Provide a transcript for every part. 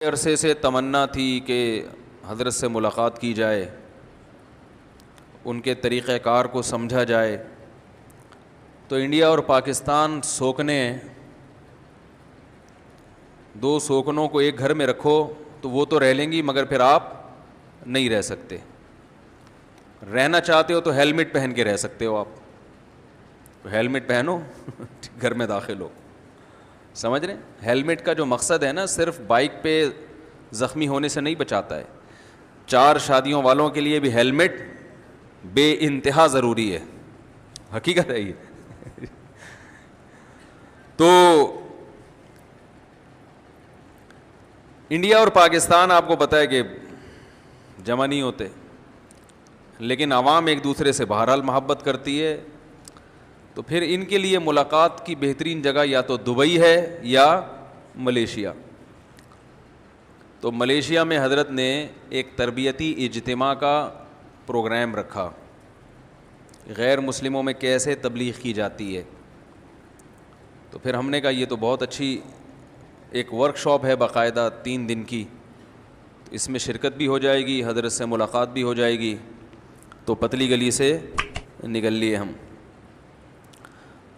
عرصے سے تمنا تھی کہ حضرت سے ملاقات کی جائے، ان کے طریقہ کار کو سمجھا جائے. تو انڈیا اور پاکستان سوکنے ہیں، دو سوکنوں کو ایک گھر میں رکھو تو وہ تو رہ لیں گی مگر پھر آپ نہیں رہ سکتے. رہنا چاہتے ہو تو ہیلمٹ پہن کے رہ سکتے ہو، آپ ہیلمٹ پہنو گھر میں داخل ہو. سمجھ رہے ہیں؟ ہیلمٹ کا جو مقصد ہے نا، صرف بائک پہ زخمی ہونے سے نہیں بچاتا ہے. 4 شادیوں والوں کے لیے بھی ہیلمٹ بے انتہا ضروری ہے، حقیقت ہے یہ. تو انڈیا اور پاکستان آپ کو پتہ ہے کہ جمع نہیں ہوتے، لیکن عوام ایک دوسرے سے بہرحال محبت کرتی ہے. تو پھر ان کے لیے ملاقات کی بہترین جگہ یا تو دبئی ہے یا ملیشیا. تو ملیشیا میں حضرت نے ایک تربیتی اجتماع کا پروگرام رکھا، غیر مسلموں میں کیسے تبلیغ کی جاتی ہے. تو پھر ہم نے کہا یہ تو بہت اچھی ایک ورک شاپ ہے باقاعدہ 3 دن کی، تو اس میں شرکت بھی ہو جائے گی، حضرت سے ملاقات بھی ہو جائے گی. تو پتلی گلی سے نکل لیے ہم.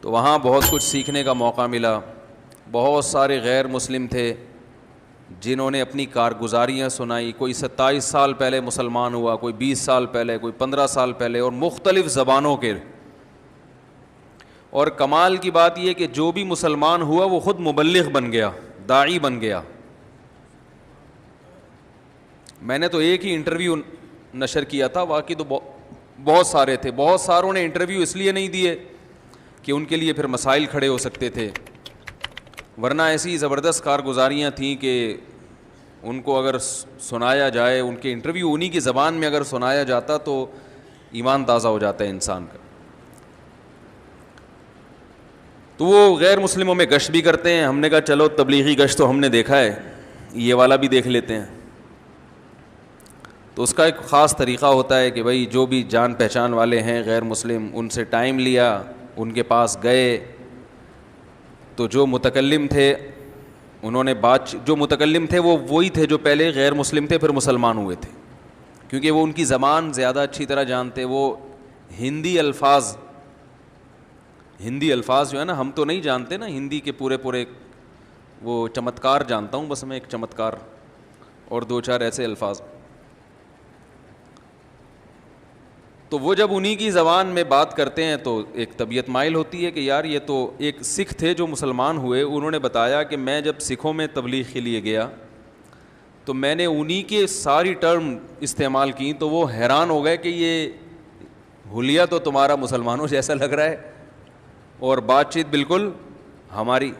تو وہاں بہت کچھ سیکھنے کا موقع ملا. بہت سارے غیر مسلم تھے جنہوں نے اپنی کارگزاریاں سنائی. کوئی 27 سال پہلے مسلمان ہوا، کوئی 20 سال پہلے، کوئی 15 سال پہلے، اور مختلف زبانوں کے. اور کمال کی بات یہ کہ جو بھی مسلمان ہوا وہ خود مبلغ بن گیا، داعی بن گیا. میں نے تو ایک ہی انٹرویو نشر کیا تھا، واقعی تو بہت سارے تھے. بہت ساروں نے انٹرویو اس لیے نہیں دیے کہ ان کے لیے پھر مسائل کھڑے ہو سکتے تھے، ورنہ ایسی زبردست کارگزاریاں تھیں کہ ان کو اگر سنایا جائے، ان کے انٹرویو انہی کی زبان میں اگر سنایا جاتا تو ایمان تازہ ہو جاتا ہے انسان کا. تو وہ غیر مسلموں میں گشت بھی کرتے ہیں. ہم نے کہا چلو تبلیغی گشت تو ہم نے دیکھا ہے، یہ والا بھی دیکھ لیتے ہیں. تو اس کا ایک خاص طریقہ ہوتا ہے کہ بھائی جو بھی جان پہچان والے ہیں غیر مسلم، ان سے ٹائم لیا، ان کے پاس گئے. تو جو متکلم تھے انہوں نے جو متکلم تھے وہ وہی تھے جو پہلے غیر مسلم تھے پھر مسلمان ہوئے تھے، کیونکہ وہ ان کی زبان زیادہ اچھی طرح جانتے. وہ ہندی الفاظ جو ہے نا، ہم تو نہیں جانتے نا ہندی کے پورے وہ چمتکار جانتا ہوں بس میں، ایک چمتکار اور 2-4 ایسے الفاظ. تو وہ جب انہی کی زبان میں بات کرتے ہیں تو ایک طبیعت مائل ہوتی ہے کہ یار یہ تو. ایک سکھ تھے جو مسلمان ہوئے، انہوں نے بتایا کہ میں جب سکھوں میں تبلیغ کے لیے گیا تو میں نے انہی کے ساری ٹرم استعمال کی، تو وہ حیران ہو گئے کہ یہ حلیہ تو تمہارا مسلمانوں جیسا لگ رہا ہے اور بات چیت بالکل ہماری.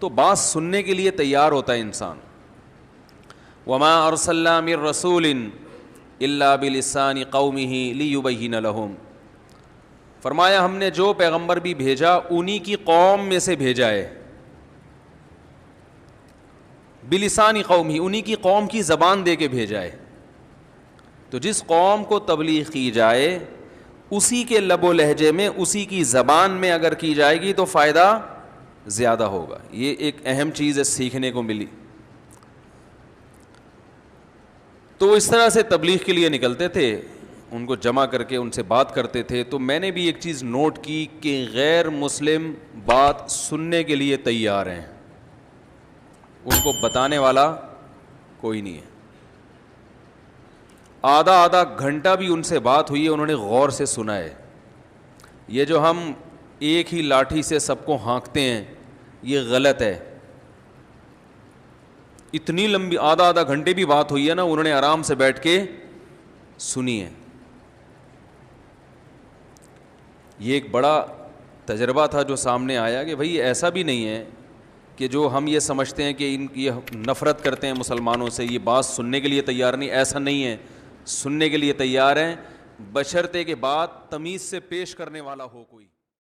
تو بات سننے کے لیے تیار ہوتا ہے انسان. وما ارسلنا من رسول الا بلسان قومه لیبین لهم. فرمایا ہم نے جو پیغمبر بھی بھیجا انہی کی قوم میں سے بھیجا ہے. بلسان قومه، انہی کی قوم کی زبان دے کے بھیجا ہے. تو جس قوم کو تبلیغ کی جائے اسی کے لب و لہجے میں، اسی کی زبان میں اگر کی جائے گی تو فائدہ زیادہ ہوگا. یہ ایک اہم چیز ہے سیکھنے کو ملی. تو اس طرح سے تبلیغ کے لیے نکلتے تھے، ان کو جمع کر کے ان سے بات کرتے تھے. تو میں نے بھی ایک چیز نوٹ کی کہ غیر مسلم بات سننے کے لیے تیار ہیں، ان کو بتانے والا کوئی نہیں ہے. آدھا گھنٹہ بھی ان سے بات ہوئی ہے، انہوں نے غور سے سنا ہے. یہ جو ہم ایک ہی لاٹھی سے سب کو ہانکتے ہیں یہ غلط ہے. اتنی لمبی آدھا گھنٹے بھی بات ہوئی ہے نا، انہوں نے آرام سے بیٹھ کے سنی ہے. یہ ایک بڑا تجربہ تھا جو سامنے آیا کہ بھئی ایسا بھی نہیں ہے کہ جو ہم یہ سمجھتے ہیں کہ یہ نفرت کرتے ہیں مسلمانوں سے، یہ بات سننے کے لیے تیار نہیں. ایسا نہیں ہے، سننے کے لیے تیار ہیں، بشرطے کہ بات تمیز سے پیش کرنے والا ہو کوئی.